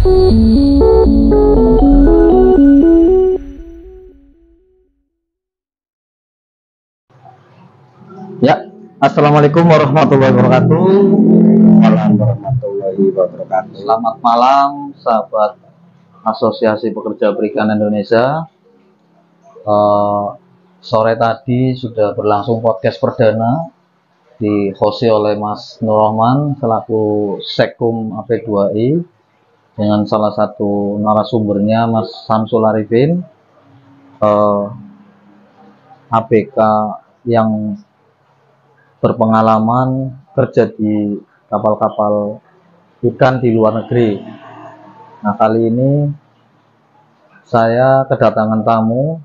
Ya, assalamualaikum warahmatullahi wabarakatuh. Waalaikumsalam warahmatullahi wabarakatuh. Selamat malam, sahabat Asosiasi Pekerja Perikanan Indonesia. Sore tadi sudah berlangsung podcast perdana di-hosti oleh Mas Nur Rahman selaku Sekum AP2I dengan salah satu narasumbernya Mas Samsul Arifin, ABK yang berpengalaman kerja di kapal-kapal ikan di luar negeri. Nah, kali ini saya kedatangan tamu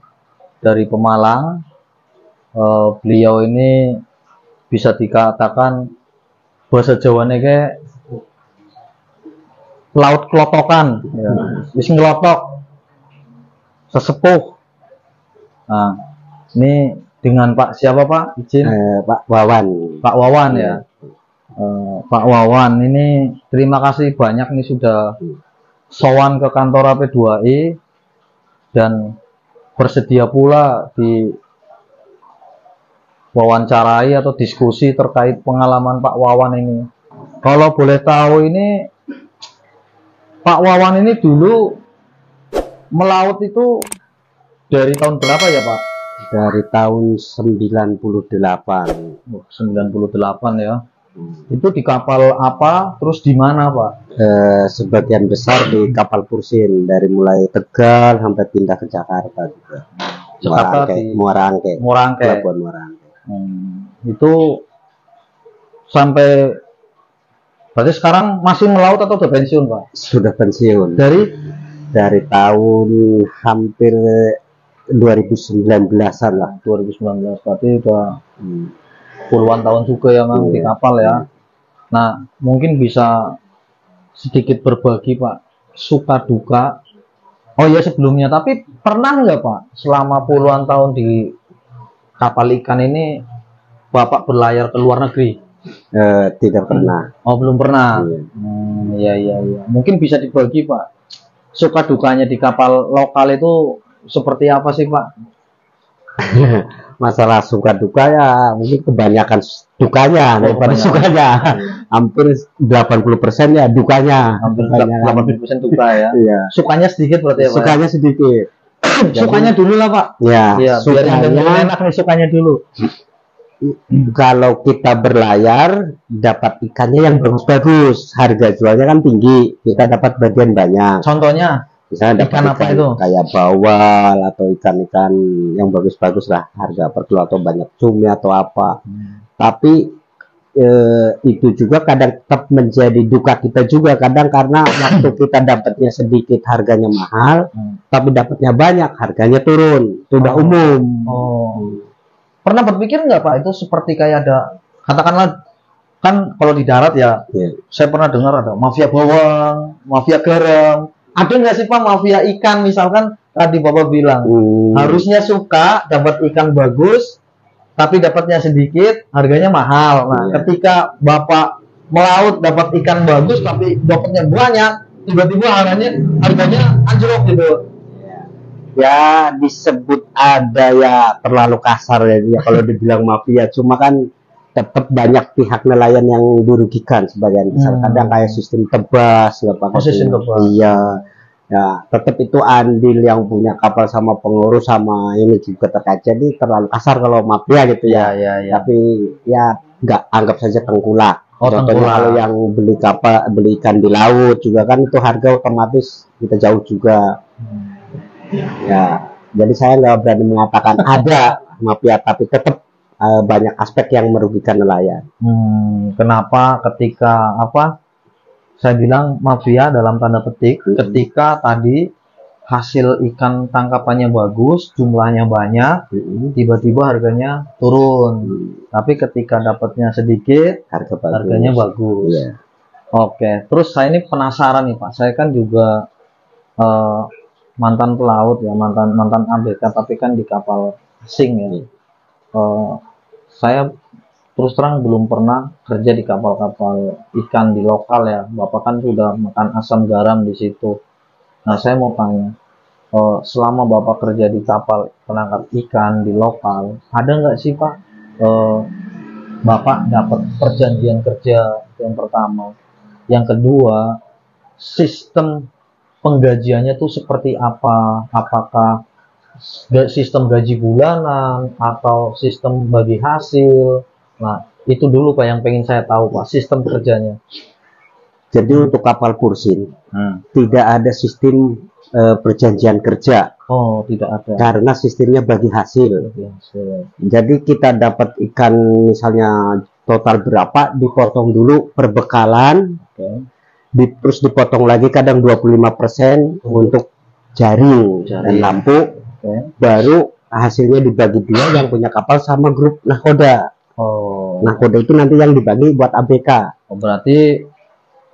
dari Pemalang. Beliau ini bisa dikatakan bahasa Jawanya kayak laut kelotokan, ya. Wis ngelotok, sesepuh. Nah, ini dengan Pak siapa Pak? Izin Pak Wawan. Pak Wawan ya. Pak Wawan ini terima kasih banyak nih sudah sowan ke kantor AP2I dan bersedia pula di wawancarai atau diskusi terkait pengalaman Pak Wawan ini. Kalau boleh tahu ini Pak Wawan ini dulu melaut itu dari tahun berapa ya Pak? Dari tahun 98. Oh, 98 ya. Itu di kapal apa? Terus di mana Pak? Sebagian besar di kapal Pursin, dari mulai Tegal sampai pindah ke Jakarta juga. Jakarta Muara Angke. Pelabuhan Muara Angke. Itu sampai berarti sekarang masih melaut atau udah pensiun Pak? Sudah pensiun. Dari tahun hampir 2019-an lah. 2019 berarti udah puluhan tahun juga ya Mang di kapal ya. Nah, mungkin bisa sedikit berbagi Pak suka duka. Oh ya sebelumnya, tapi pernah nggak Pak selama puluhan tahun di kapal ikan ini Bapak berlayar ke luar negeri? Tidak pernah. Oh belum pernah. Iya. Mungkin bisa dibagi Pak suka dukanya di kapal lokal itu seperti apa sih Pak? Masalah suka duka ya mungkin kebanyakan dukanya daripada sukanya. Hampir 80% ya dukanya. Hampir 80% duka ya. Iya. Sukanya sedikit berarti ya Pak? Sukanya sedikit. Sukanya dulu lah Pak. Ya, biar enak nih sukanya dulu. Kalau kita berlayar dapat ikannya yang bagus-bagus, harga jualnya kan tinggi, kita dapat bagian banyak. Contohnya misalnya dapat ikan apa itu? Kayak bawal atau ikan-ikan yang bagus-bagus lah, harga per kilo atau banyak cumi atau apa. Tapi itu juga kadang tetap menjadi duka kita juga kadang, karena waktu kita dapatnya sedikit harganya mahal, tapi dapatnya banyak harganya turun. Itu udah umum. Pernah berpikir nggak Pak itu seperti kayak ada, katakanlah kan kalau di darat ya, saya pernah dengar ada mafia bawang, mafia garam. Ada nggak sih Pak mafia ikan? Misalkan tadi Bapak bilang harusnya suka dapat ikan bagus, tapi dapatnya sedikit, harganya mahal. Nah, ketika Bapak melaut dapat ikan bagus, tapi dapatnya banyak, tiba-tiba harganya anjlok gitu. Ya disebut ada ya terlalu kasar ya kalau dibilang mafia, cuma kan tetap banyak pihak nelayan yang dirugikan sebagian besar. Kadang kayak sistem tebas nggak pakai sistem tebas. Iya ya, tetap itu andil yang punya kapal sama pengurus sama ini juga terkait. Jadi terlalu kasar kalau mafia gitu ya. Tapi ya nggak, anggap saja tengkulak. Contohnya kalau yang beli kapal, beli ikan di laut juga kan itu harga otomatis kita jauh juga. Ya, jadi saya nggak berani mengatakan ada mafia, tapi tetap banyak aspek yang merugikan nelayan. Kenapa ketika saya bilang mafia dalam tanda petik, ketika tadi hasil ikan tangkapannya bagus, jumlahnya banyak, tiba-tiba harganya turun. Tapi ketika dapatnya sedikit, harganya bagus. Oke, terus saya ini penasaran nih Pak, saya kan juga mantan pelaut ya, mantan ABK, tapi kan di kapal asing ya. Saya terus terang belum pernah kerja di kapal-kapal ikan di lokal ya. Bapak kan sudah makan asam garam di situ. Nah, saya mau tanya, selama Bapak kerja di kapal penangkap ikan di lokal, ada nggak sih Pak, Bapak dapat perjanjian kerja yang pertama? Yang kedua, sistem penggajiannya tuh seperti apa? Apakah sistem gaji bulanan atau sistem bagi hasil? Nah, itu dulu Pak yang pengen saya tahu Pak, sistem kerjanya. Jadi untuk kapal Pursin tidak ada sistem perjanjian kerja. Oh, tidak ada. Karena sistemnya bagi hasil. Jadi kita dapat ikan misalnya total berapa, dipotong dulu perbekalan, terus dipotong lagi kadang 25% untuk jaring dan lampu, baru hasilnya dibagi dua, yang punya kapal sama grup nahkoda. Nahkoda itu nanti yang dibagi buat ABK. Berarti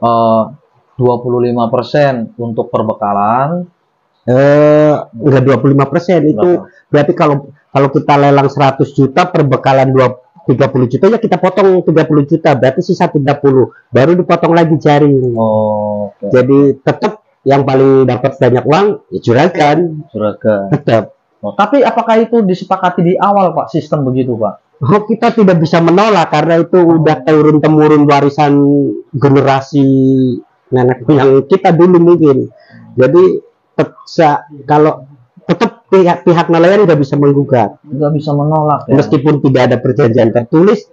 25% untuk perbekalan. Enggak 25% itu berarti kalau kita lelang 100 juta, perbekalan 30 juta, ya kita potong 30 juta, berarti sisa 30, baru dipotong lagi jaring. Jadi tetap yang paling dapat banyak uang ya juragan. Tetap. Tapi apakah itu disepakati di awal Pak, sistem begitu Pak? Kita tidak bisa menolak karena itu udah turun temurun warisan generasi nenek yang kita dulu mungkin. Jadi kalau tetap pihak nelayan udah bisa menggugat, nggak bisa menolak ya? Meskipun tidak ada perjanjian tertulis,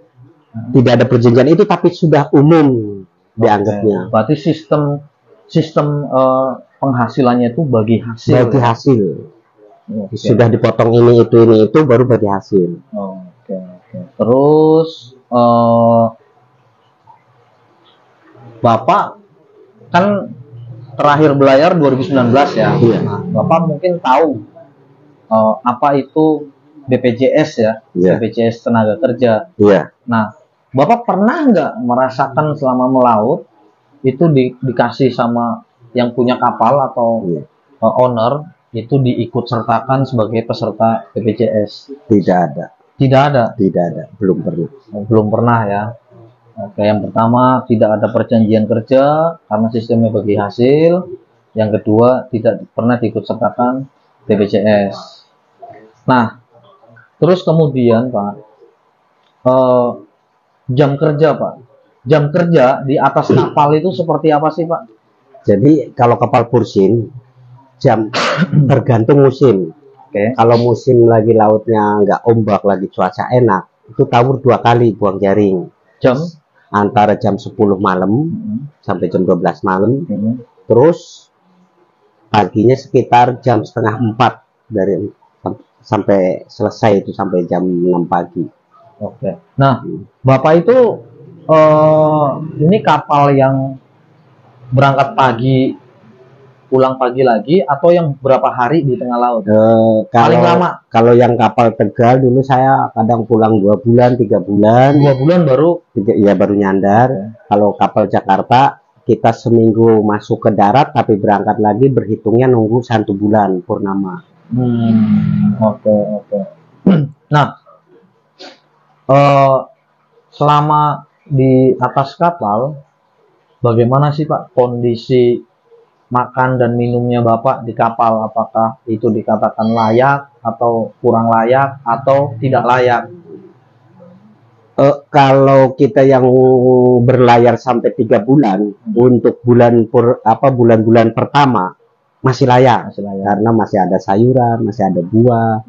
tidak ada perjanjian itu, tapi sudah umum dianggapnya. Berarti sistem penghasilannya itu bagi hasil. Bagi hasil. Sudah dipotong ini itu baru bagi hasil. Terus Bapak kan terakhir belayar 2019 ya. Nah, Bapak mungkin tahu apa itu BPJS ya, BPJS tenaga kerja. Nah, Bapak pernah nggak merasakan selama melaut itu dikasih sama yang punya kapal atau owner itu diikut sertakan sebagai peserta BPJS? Tidak ada. Tidak ada. Tidak ada. Belum pernah. Belum pernah ya. Oke, yang pertama tidak ada perjanjian kerja karena sistemnya bagi hasil. Yang kedua tidak pernah diikut sertakan BPJS. Nah, terus kemudian Pak, jam kerja Pak, jam kerja di atas kapal itu seperti apa sih Pak? Jadi kalau kapal Pursin jam tergantung musim. Kalau musim lagi lautnya nggak ombak, lagi cuaca enak, itu tawur 2 kali buang jaring. Jam? Antara jam 10 malam sampai jam 12 malam. Terus paginya sekitar jam setengah 4 sampai selesai itu sampai jam 6 pagi. Nah, Bapak itu ini kapal yang berangkat pagi, pulang pagi lagi, atau yang berapa hari di tengah laut? Paling lama. Kalau yang kapal Tegal dulu saya kadang pulang 2 bulan, 3 bulan. 2 bulan baru? Ya baru nyandar. Kalau kapal Jakarta kita seminggu masuk ke darat, tapi berangkat lagi berhitungnya nunggu 1 bulan purnama. Nah, selama di atas kapal, bagaimana sih Pak kondisi makan dan minumnya Bapak di kapal? Apakah itu dikatakan layak atau kurang layak atau tidak layak? Kalau kita yang berlayar sampai 3 bulan, untuk bulan-bulan pertama masih layak, karena masih ada sayuran, masih ada buah,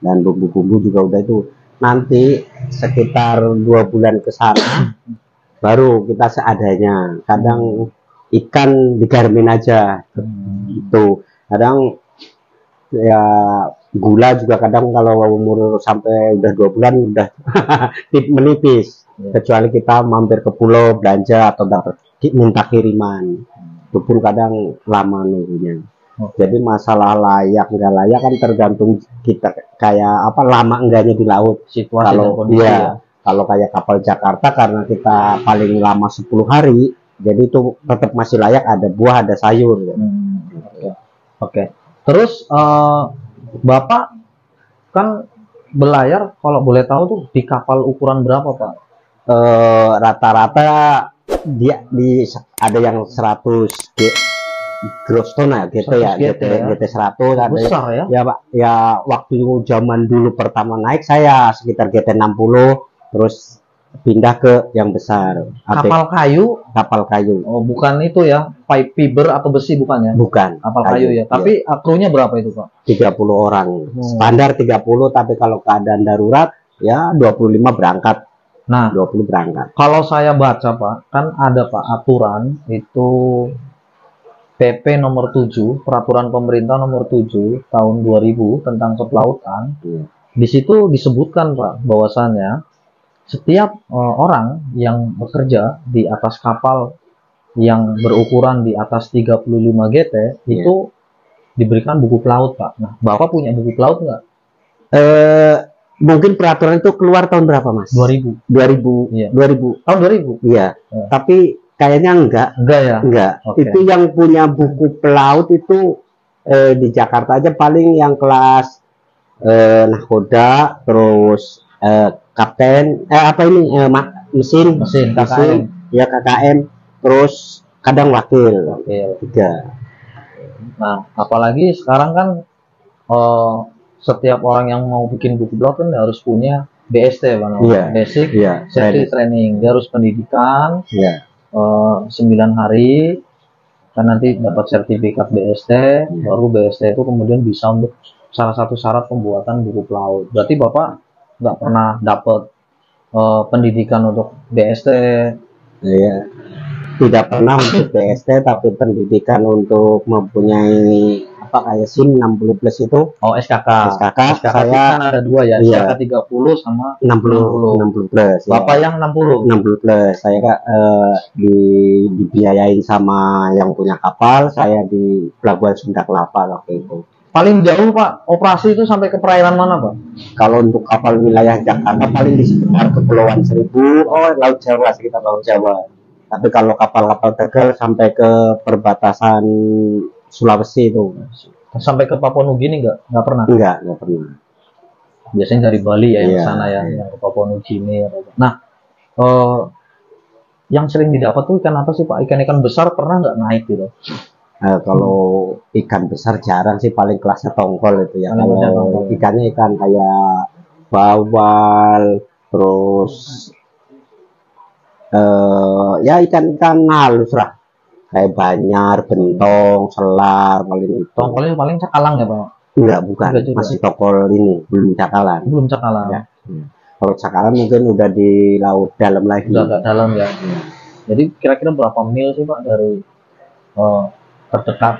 dan bumbu-bumbu juga udah itu. Nanti sekitar 2 bulan ke sana baru kita seadanya. Kadang ikan digarmin aja, itu kadang ya gula juga kadang kalau umur sampai udah 2 bulan udah menipis, kecuali kita mampir ke pulau belanja atau minta kiriman, itu pun kadang lama nunggunya. Jadi masalah layak nggak layak kan tergantung kita kayak apa lama enggaknya di laut, situasi dan kondisi. Kalau kayak kapal Jakarta karena kita paling lama 10 hari, jadi itu tetap masih layak, ada buah, ada sayur. Terus Bapak kan belayar, kalau boleh tahu tuh di kapal ukuran berapa Pak? rata-rata dia ada yang 100 gross ton ya gitu ya, GT 100 ada besar ya. Ya Pak, ya waktu zaman dulu pertama naik saya sekitar GT 60, terus pindah ke yang besar. Kapal kayu. Oh, bukan itu ya, pipe fiber atau besi bukan ya? Bukan. Kapal kayu ya. Tapi krunya berapa itu Pak? 30 orang. Standar 30, tapi kalau keadaan darurat ya 25 berangkat. Nah, 20 berangkat. Kalau saya baca Pak, kan ada Pak aturan itu PP nomor 7, Peraturan Pemerintah nomor 7 tahun 2000 tentang kelautan. Di situ disebutkan Pak bahwasannya setiap orang yang bekerja di atas kapal yang berukuran di atas 35 GT itu diberikan buku pelaut Pak. Nah, Bapak punya buku pelaut nggak? Mungkin peraturan itu keluar tahun berapa Mas? 2000. Iya. 2000. Tahun 2000? Iya. Tapi kayaknya enggak ya? Enggak. Okay. Itu yang punya buku pelaut itu di Jakarta aja paling yang kelas nahkoda, terus kapten, mesin KKM. Ya KKM, terus kadang wakil. Tiga. Nah, apalagi sekarang kan setiap orang yang mau bikin buku pelaut kan harus punya BST, Basic Safety Training. Dia harus pendidikan. 9 hari kan nanti dapat sertifikat BST, baru BST itu kemudian bisa untuk salah satu syarat pembuatan buku pelaut. Berarti Bapak nggak pernah dapat pendidikan untuk BST? Iya, tidak pernah untuk BST, tapi pendidikan untuk mempunyai kayak SIM 60 plus itu. SKK saya kan ada 2 ya, SKK 30 sama 60 plus. Bapak yang 60 plus. Saya dibiayain sama yang punya kapal, saya di Pelabuhan Sunda Kelapa waktu itu. Paling jauh Pak operasi itu sampai ke perairan mana Pak? Kalau untuk kapal wilayah Jakarta paling di sekitar Kepulauan Seribu, Laut Jawa, sekitar Laut Jawa. Tapi kalau kapal-kapal Tegal sampai ke perbatasan Sulawesi itu. Sampai ke Papua Nugini nggak pernah? Nggak pernah. Biasanya dari Bali ya yang sana ya, yang ke Papua Nugini. Nah, yang sering didapat tuh ikan apa sih Pak? Ikan-ikan besar pernah nggak naik gitu? Kalau ikan besar jarang sih, paling kelasnya tongkol itu ya. Kalau ikannya ikan kayak bawal, terus ya ikan-ikan halus lah. Kayak banyar, bentong, selar, paling itu. Tongkolnya paling cakalang ya Pak? Enggak, bukan. Masih tongkol ini, belum cakalang. Belum cakalang. Ya. Kalau cakalang mungkin udah di laut dalam lagi. Udah agak dalam ya. Jadi kira-kira berapa mil sih Pak dari terdekat?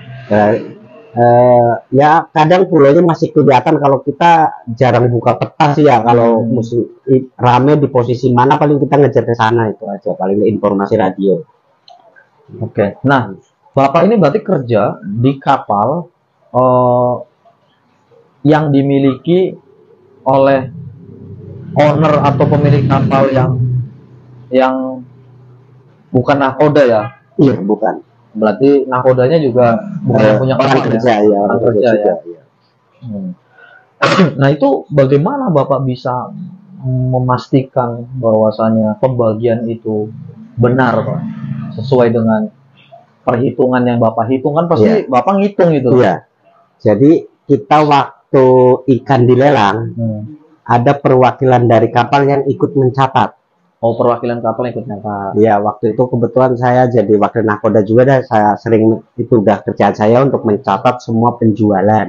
Ya kadang pulaunya masih kelihatan kalau kita jarang buka peta sih ya. Kalau musim rame di posisi mana paling kita ngejar ke sana, itu aja paling informasi radio. Oke. Nah, Bapak ini berarti kerja di kapal yang dimiliki oleh owner atau pemilik kapal yang bukan nahkoda ya? Iya, bukan. Berarti nahkodanya juga bukan yang punya kapal ya? Orang kerja ya. Nah, itu bagaimana Bapak bisa memastikan bahwasanya pembagian itu benar Pak? Sesuai dengan perhitungan yang Bapak hitung, kan pasti Bapak ngitung gitu. Iya. Jadi kita waktu ikan dilelang ada perwakilan dari kapal yang ikut mencatat. Perwakilan kapal ikut mencatat. Iya, waktu itu kebetulan saya jadi wakil nahkoda juga, dan saya sering itu udah kerjaan saya untuk mencatat semua penjualan.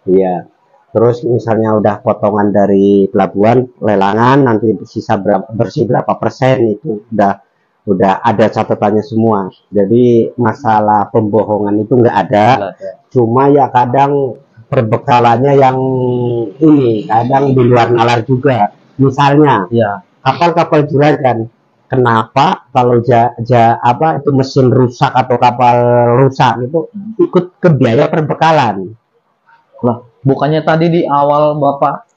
Iya. Terus misalnya udah potongan dari pelabuhan lelangan, nanti sisa bersih berapa persen, itu udah ada catatannya semua. Jadi masalah pembohongan itu nggak ada. Cuma ya kadang perbekalannya yang ini kadang di luar nalar juga. Misalnya kapal-kapal juragan, kenapa kalau itu mesin rusak atau kapal rusak itu ikut ke biaya perbekalan? Lah, bukannya tadi di awal Bapak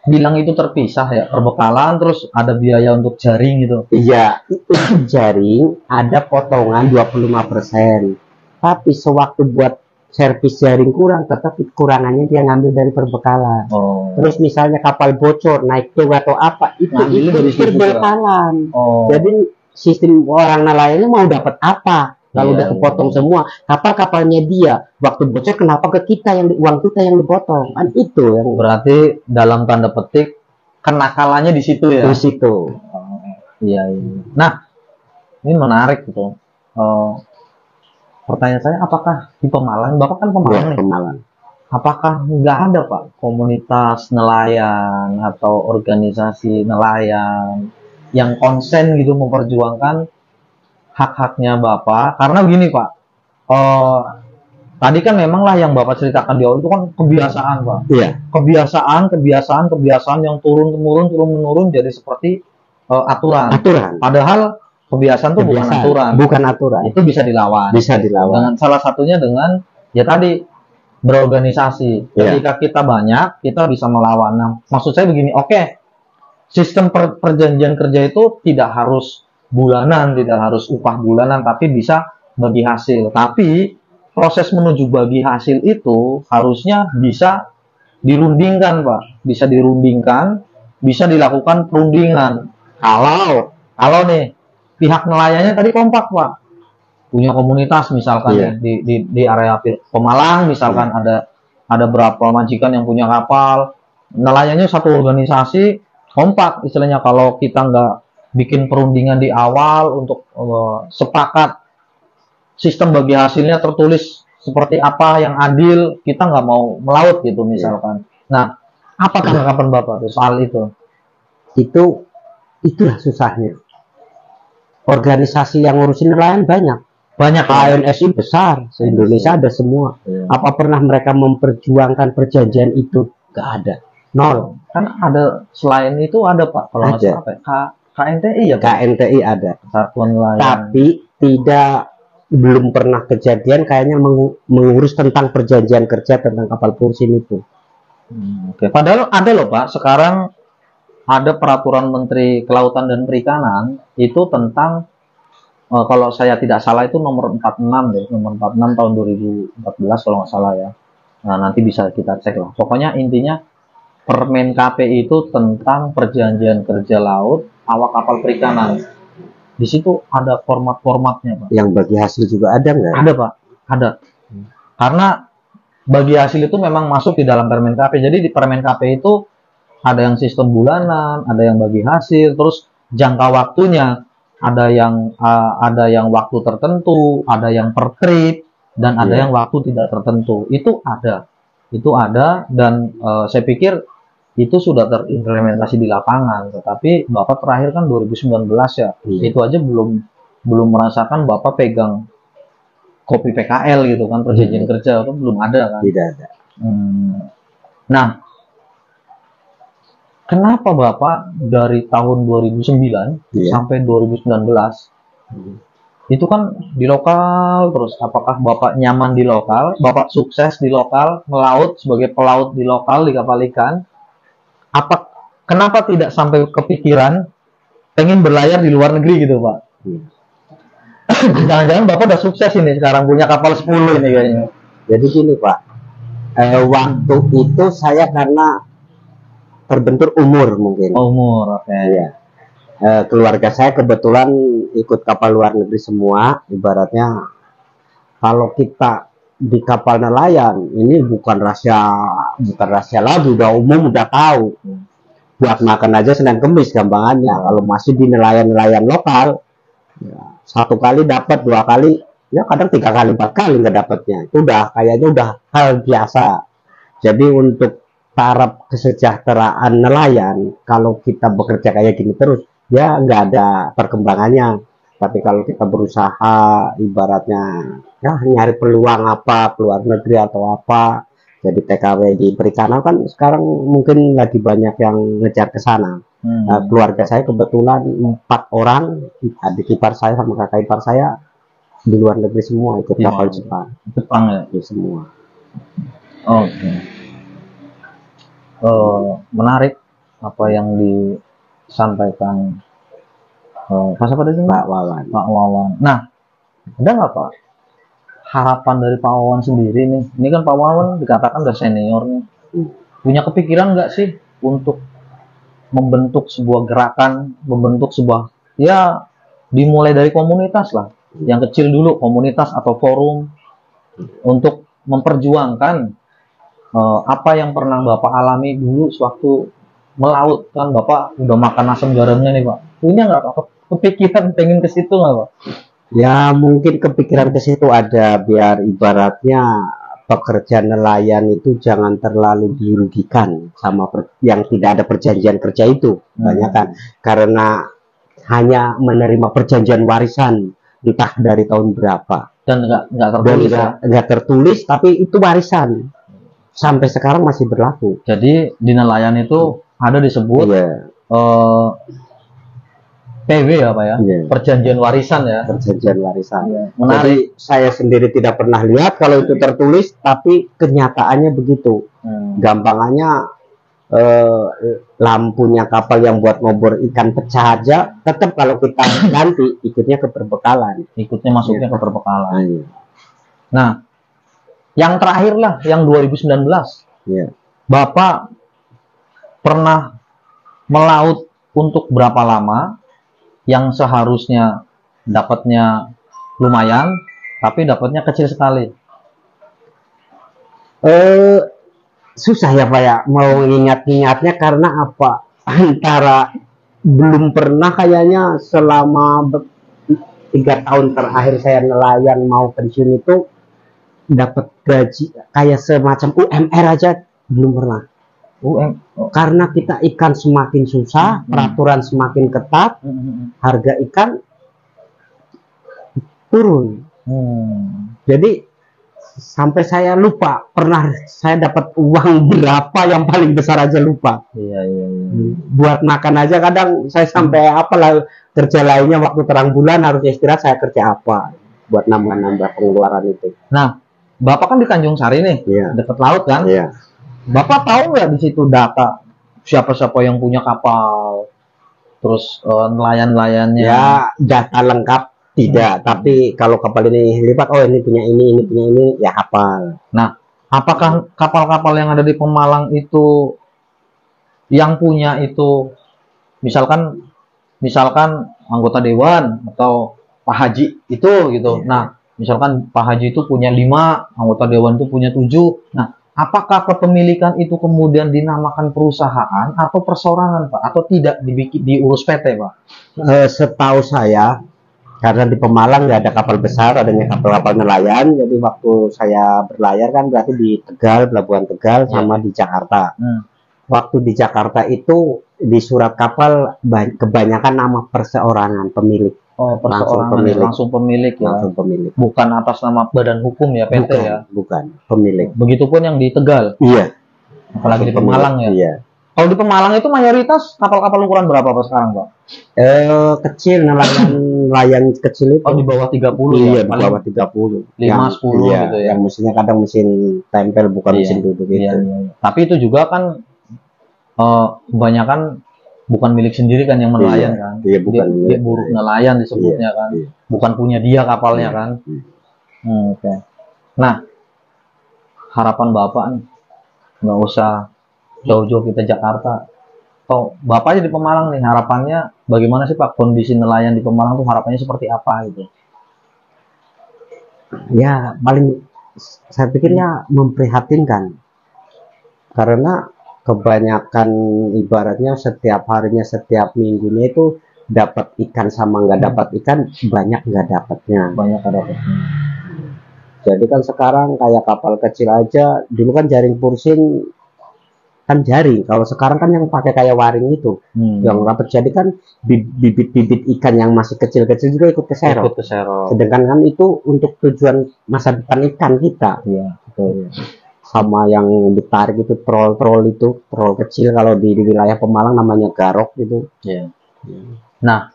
bilang itu terpisah ya, perbekalan terus ada biaya untuk jaring gitu? Iya, itu jaring ada potongan 25%. Tapi sewaktu buat servis jaring kurang, tetap kekurangannya dia ngambil dari perbekalan. Terus misalnya kapal bocor, naik tong atau apa, itu dari perbekalan. Jadi sistem orang nelayannya mau dapat apa? Kalau udah kepotong semua, kapal-kapalnya dia, waktu bocor kenapa ke kita yang uang kita yang dipotong? Kan itu yang berarti dalam tanda petik kenakalannya di situ ya. Di situ. Iya. Nah, ini menarik gitu. Pertanyaan saya, apakah di Pemalang, Bapak kan Pemalang nih, Pemalang. Apakah nggak ada Pak komunitas nelayan atau organisasi nelayan yang konsen gitu memperjuangkan hak-haknya Bapak? Karena begini Pak, tadi kan memang lah yang Bapak ceritakan di awal itu kan kebiasaan Pak. Iya. Kebiasaan yang turun menurun jadi seperti aturan. Padahal kebiasaan itu bukan aturan. Itu bisa dilawan. Dengan salah satunya dengan ya tadi berorganisasi. Ketika kita banyak, kita bisa melawan. Nah, maksud saya begini, sistem perjanjian kerja itu tidak harus bulanan, tidak harus upah bulanan, tapi bisa bagi hasil. Tapi proses menuju bagi hasil itu harusnya bisa dirundingkan, Pak. Bisa dirundingkan, bisa dilakukan perundingan. Kalau nih pihak nelayannya tadi kompak Pak, punya komunitas misalkan di area Pemalang misalkan ada berapa majikan yang punya kapal, nelayannya satu organisasi kompak istilahnya. Kalau kita nggak bikin perundingan di awal untuk sepakat sistem bagi hasilnya tertulis seperti apa yang adil, kita nggak mau melaut gitu misalkan. Nah, apa tanggapan Bapak soal itu? Itulah susahnya. Organisasi yang ngurusin nelayan banyak. ANSI besar, se-Indonesia ada semua. Apa pernah mereka memperjuangkan perjanjian itu? Gak ada. Nol. Kan ada selain itu ada Pak, kalau nggak salah KNTI ya Pak? KNTI ada. Satuan Nelayan. Tapi belum pernah kejadian kayaknya mengurus tentang perjanjian kerja tentang kapal pursin itu. Padahal ada loh Pak, sekarang ada peraturan Menteri Kelautan dan Perikanan itu tentang kalau saya tidak salah itu nomor 46 deh, nomor 46 tahun 2014 kalau nggak salah ya. Nah, nanti bisa kita cek lah. Pokoknya intinya Permen KP itu tentang perjanjian kerja laut awak kapal perikanan. Di situ ada format-formatnya Pak. Yang bagi hasil juga ada nggak? Ada Pak, ada. Karena bagi hasil itu memang masuk di dalam Permen KP. Jadi di Permen KP itu ada yang sistem bulanan, ada yang bagi hasil, terus jangka waktunya ada yang waktu tertentu, ada yang per trip, dan ada yang waktu tidak tertentu. Itu ada dan saya pikir itu sudah terimplementasi di lapangan. Tetapi Bapak terakhir kan 2019 ya, itu aja belum merasakan Bapak pegang kopi PKL gitu kan, perjanjian kerja itu belum ada kan? Tidak ada. Nah, kenapa Bapak dari tahun 2009 sampai 2019 itu kan di lokal terus? Apakah Bapak nyaman di lokal? Bapak sukses di lokal, melaut sebagai pelaut di lokal di kapal ikan? Kenapa tidak sampai kepikiran pengen berlayar di luar negeri gitu Pak? Jangan-jangan Bapak udah sukses ini sekarang punya kapal 10 ini kayaknya. Jadi gini Pak, waktu itu saya karena terbentur umur mungkin. Ya. Keluarga saya kebetulan ikut kapal luar negeri semua. Ibaratnya kalau kita di kapal nelayan ini bukan rahasia lagi, udah umum, udah tahu. Buat makan aja Senin Kemis gampangannya. Kalau masih di nelayan lokal, ya, 1 kali dapat, 2 kali, ya kadang 3 kali, 4 kali nggak dapatnya. Itu kayaknya udah hal biasa. Jadi untuk taraf kesejahteraan nelayan, kalau kita bekerja kayak gini terus, ya nggak ada perkembangannya. Tapi kalau kita berusaha, ibaratnya ya nyari peluang apa, keluar negeri atau apa, jadi TKW di perikanan kan sekarang mungkin lagi banyak yang ngejar ke sana. Keluarga saya kebetulan 4 orang, adik ipar saya sama kakak ipar saya di luar negeri semua, ikut kapal Jepang ya? Di semua. Menarik apa yang disampaikan Pak Wawan. Nah, ada nggak Pak harapan dari Pak Wawan sendiri nih, ini kan Pak Wawan dikatakan udah senior nih, punya kepikiran nggak sih untuk membentuk sebuah gerakan, membentuk sebuah, ya dimulai dari komunitas lah, yang kecil dulu, komunitas atau forum, untuk memperjuangkan apa yang pernah Bapak alami dulu sewaktu melaut. Kan Bapak udah makan asam garamnya nih Pak, punya nggak Pak kepikiran pengen ke situ nggak Pak? Ya mungkin kepikiran ke situ ada, biar ibaratnya pekerja nelayan itu jangan terlalu dirugikan sama yang tidak ada perjanjian kerja itu. Banyak kan karena hanya menerima perjanjian warisan entah dari tahun berapa dan nggak tertulis, nggak tertulis, tapi itu warisan sampai sekarang masih berlaku. Jadi di nelayan itu ada disebut PW ya Pak ya, perjanjian warisan ya. Perjanjian warisan. Menarik. Jadi saya sendiri tidak pernah lihat kalau itu tertulis, tapi kenyataannya begitu. Gampangannya lampunya kapal yang buat ngobor ikan pecah aja, tetap kalau kita ganti ikutnya ke perbekalan. Ikutnya masuknya ke perbekalan. Nah, yang terakhir lah, yang 2019. Bapak pernah melaut untuk berapa lama? Yang seharusnya dapatnya lumayan, tapi dapatnya kecil sekali. Susah ya Pak ya, mau ingat-ingatnya karena apa? Antara belum pernah kayaknya selama 3 tahun terakhir saya nelayan mau pensiun itu dapat gaji kayak semacam UMR aja belum pernah. Karena kita ikan semakin susah, peraturan semakin ketat, harga ikan turun. Jadi sampai saya lupa pernah saya dapat uang berapa, yang paling besar aja lupa. Buat makan aja kadang saya sampai apalah, kerja lainnya waktu terang bulan harus istirahat, saya kerja apa buat nambah-nambah pengeluaran itu. Nah, Bapak kan di Tanjung Sari nih, dekat laut kan? Bapak tahu nggak di situ data siapa-siapa yang punya kapal, terus nelayan-nelayannya? Ya, data lengkap tidak, tapi kalau kapal ini lipat, oh ini punya ini punya ini, ya hafal. Nah, apakah kapal-kapal yang ada di Pemalang itu yang punya itu misalkan anggota dewan atau Pak Haji itu gitu. Nah, misalkan Pak Haji itu punya 5, anggota dewan itu punya 7. Nah, apakah kepemilikan itu kemudian dinamakan perusahaan atau perseorangan Pak, atau tidak diurus PT Pak? Setahu saya, karena di Pemalang nggak ada kapal besar, adanya kapal-kapal nelayan. Jadi waktu saya berlayar kan berarti di Tegal, Pelabuhan Tegal, sama di Jakarta. Waktu di Jakarta itu di surat kapal kebanyakan nama perseorangan pemilik. Langsung pemilik ya. Langsung pemilik. Bukan atas nama badan hukum ya PT ya. Bukan pemilik. Begitupun yang di Tegal. Iya. Apalagi di Pemalang ya. Iya. Kalau di Pemalang itu mayoritas kapal-kapal ukuran berapa Pak sekarang Pak? Kecil, nelayan kecil itu. Oh, di bawah 30 iya, ya? Di bawah 30. 5, 10 iya, gitu ya. Yang mesinnya kadang mesin tempel, bukan mesin duduk gitu. Iya. Tapi itu juga kan kebanyakan bukan milik sendiri kan yang nelayan kan. Iya, bukan dia buruh nelayan disebutnya kan. Bukan punya dia kapalnya kan. Oke. Nah, harapan Bapak nih, nggak usah jauh-jauh kita Jakarta. Oh, Bapak aja di Pemalang nih, harapannya bagaimana sih Pak, kondisi nelayan di Pemalang tuh harapannya seperti apa gitu? Ya, paling saya pikirnya memprihatinkan. Karena kebanyakan ibaratnya setiap harinya, setiap minggunya itu dapat ikan sama nggak dapat ikan, banyak nggak dapatnya. Jadi kan sekarang kayak kapal kecil aja, dulu kan jaring pursin kan jaring, kalau sekarang kan yang pakai kayak waring itu yang dapat. Jadi kan bibit-bibit ikan yang masih kecil-kecil juga ikut keserok. Sedangkan kan itu untuk tujuan masa depan ikan kita. Sama yang ditarik itu troll kecil, kalau di wilayah Pemalang namanya garok gitu. Nah,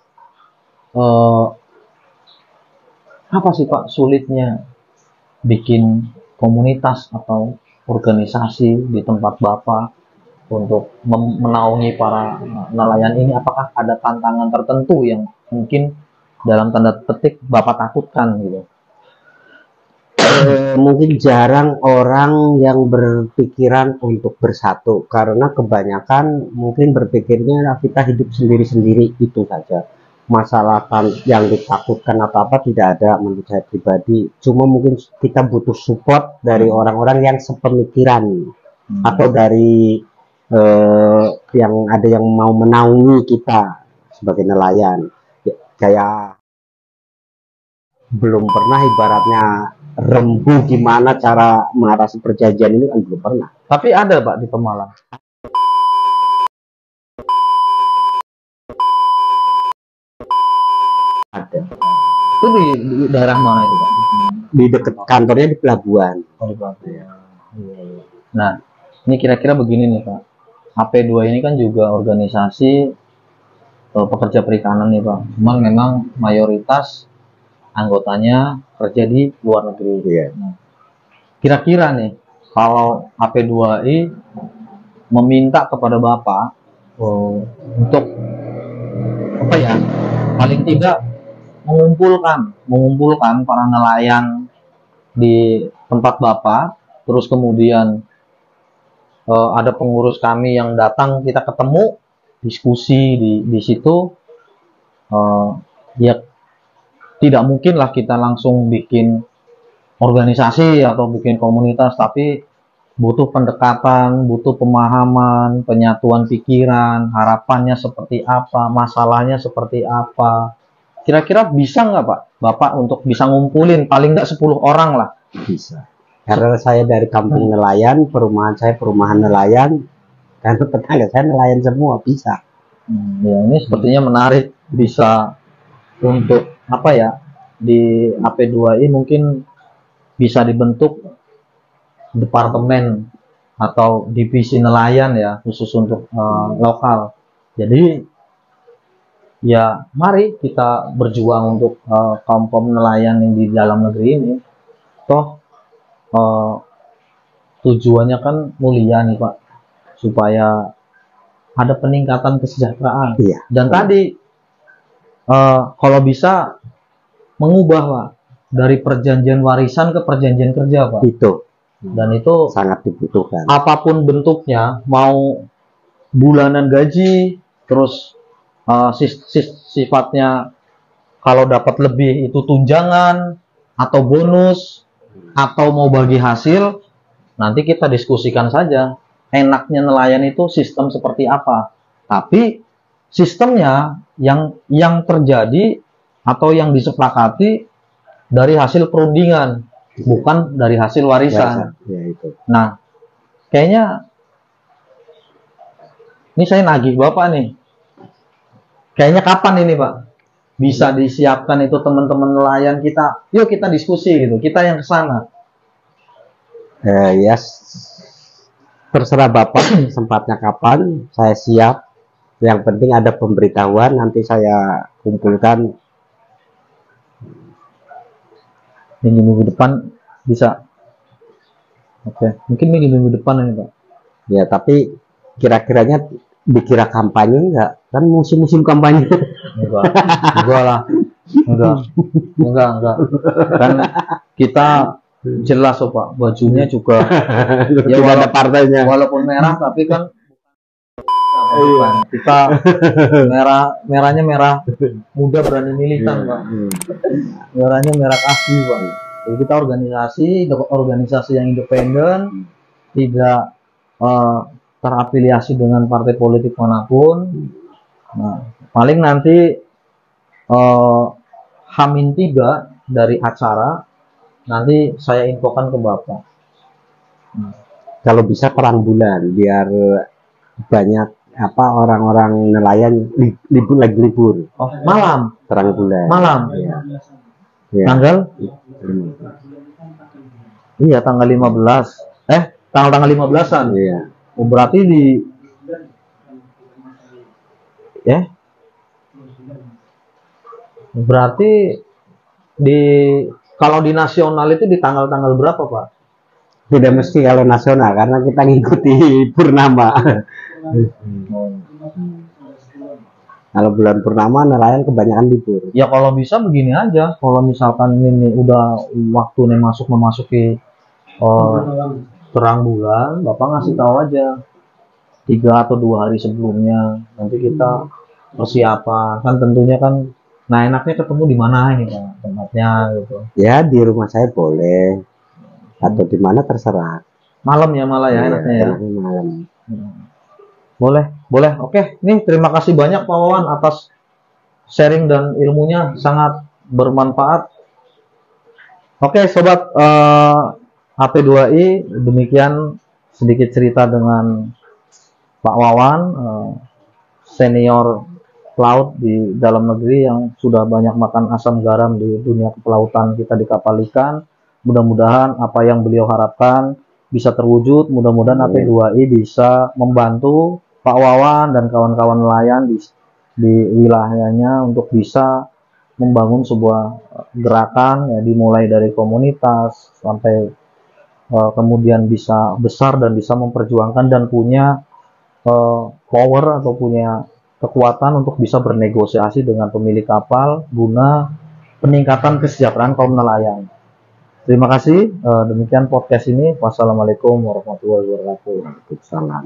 apa sih Pak sulitnya bikin komunitas atau organisasi di tempat Bapak untuk menaungi para nelayan ini? Apakah ada tantangan tertentu yang mungkin dalam tanda petik Bapak takutkan gitu? Mungkin jarang orang yang berpikiran untuk bersatu, karena kebanyakan mungkin berpikirnya kita hidup sendiri-sendiri itu saja. Masalah yang ditakutkan atau apa tidak ada menurut saya pribadi. Cuma mungkin kita butuh support dari orang-orang yang sepemikiran, atau dari yang ada yang mau menaungi kita sebagai nelayan. Kayak belum pernah ibaratnya rembuh gimana cara mengatasi perjanjian ini, kan belum pernah. Tapi ada Pak di Pemalang. Ada. Itu di daerah mana itu Pak? Di dekat kantornya di pelabuhan. Oh, di pelabuhan. Iya. Nah, ini kira-kira begini nih Pak. AP2 ini kan juga organisasi pekerja perikanan nih Pak. Cuman memang mayoritas anggotanya kerja di luar negeri. Iya. Nah, kira-kira nih kalau AP2I meminta kepada Bapak untuk apa ya? Paling tidak mengumpulkan para nelayan di tempat Bapak, terus kemudian ada pengurus kami yang datang, kita ketemu, diskusi di situ. Ya tidak mungkin lah kita langsung bikin organisasi atau bikin komunitas, tapi butuh pendekatan, butuh pemahaman, penyatuan pikiran, harapannya seperti apa, masalahnya seperti apa. Kira-kira bisa nggak Pak, Bapak untuk bisa ngumpulin paling nggak 10 orang lah? Bisa. Karena saya dari kampung nelayan, perumahan saya perumahan nelayan, dan tetangga saya nelayan semua, bisa. Ya ini sepertinya menarik, bisa untuk apa ya, di AP2I mungkin bisa dibentuk departemen atau divisi nelayan ya, khusus untuk lokal. Jadi ya mari kita berjuang untuk kaum nelayan yang di dalam negeri ini. Toh tujuannya kan mulia nih Pak, supaya ada peningkatan kesejahteraan. Iya. Dan tadi kalau bisa mengubah Pak dari perjanjian warisan ke perjanjian kerja Pak. Itu. Dan itu sangat dibutuhkan. Apapun bentuknya, mau bulanan gaji, terus sifatnya kalau dapat lebih itu tunjangan atau bonus, atau mau bagi hasil, nanti kita diskusikan saja. Enaknya nelayan itu sistem seperti apa? Tapi sistemnya yang terjadi atau yang disepakati dari hasil perundingan, bukan dari hasil warisan. Ya, itu. Nah, kayaknya ini saya nagih Bapak nih. Kayaknya kapan ini Pak bisa disiapkan itu teman-teman nelayan kita? Yuk kita diskusi gitu. Kita yang ke sana. Ya, terserah Bapak sempatnya kapan, saya siap. Yang penting ada pemberitahuan, nanti saya kumpulkan. Minggu depan bisa. Oke, mungkin minggu depan ini Pak. Ya, tapi kira-kiranya dikira kampanye enggak? Kan musim-musim kampanye. Enggak lah. Enggak. Kan kita jelas Pak, bajunya juga ya ada partainya. Walaupun merah tapi kan bukan. Kita merahnya merah muda berani militan Pak. Merahnya merah kasih Pak. Jadi kita organisasi yang independen, tidak terafiliasi dengan partai politik manapun. Nah, paling nanti H-3 dari acara nanti saya infokan ke Bapak. Kalau bisa terang bulan biar banyak orang-orang nelayan libur. Oh, malam. Terang bulan. Malam. Ya. Tanggal? Iya, tanggal 15. Tanggal 15-an. Iya. Oh, berarti kalau di nasional itu di tanggal-tanggal berapa Pak? Tidak mesti kalau nasional, karena kita ngikuti purnama. Kalau bulan purnama nelayan kebanyakan libur. Ya kalau bisa begini aja, kalau misalkan ini udah waktu nih memasuki terang bulan, Bapak ngasih tahu aja 3 atau 2 hari sebelumnya, nanti kita persiapan. Kan tentunya kan, nah enaknya ketemu di mana ini Pak, tempatnya gitu. Ya di rumah saya boleh, atau di mana terserah. Malam ya malah ya, enaknya ya. Malam. Boleh, boleh. Oke, nih terima kasih banyak Pak Wawan atas sharing dan ilmunya, sangat bermanfaat. Oke, sobat HP2I, demikian sedikit cerita dengan Pak Wawan, senior pelaut di dalam negeri yang sudah banyak makan asam garam di dunia kepelautan kita di kapal ikan. Mudah-mudahan apa yang beliau harapkan bisa terwujud. Mudah-mudahan HP2I bisa membantu Pak Wawan dan kawan-kawan nelayan di wilayahnya untuk bisa membangun sebuah gerakan, ya, dimulai dari komunitas sampai kemudian bisa besar dan bisa memperjuangkan dan punya power atau punya kekuatan untuk bisa bernegosiasi dengan pemilik kapal guna peningkatan kesejahteraan kaum nelayan. Terima kasih. Demikian podcast ini. Wassalamualaikum warahmatullahi wabarakatuh. Waalaikumsalam.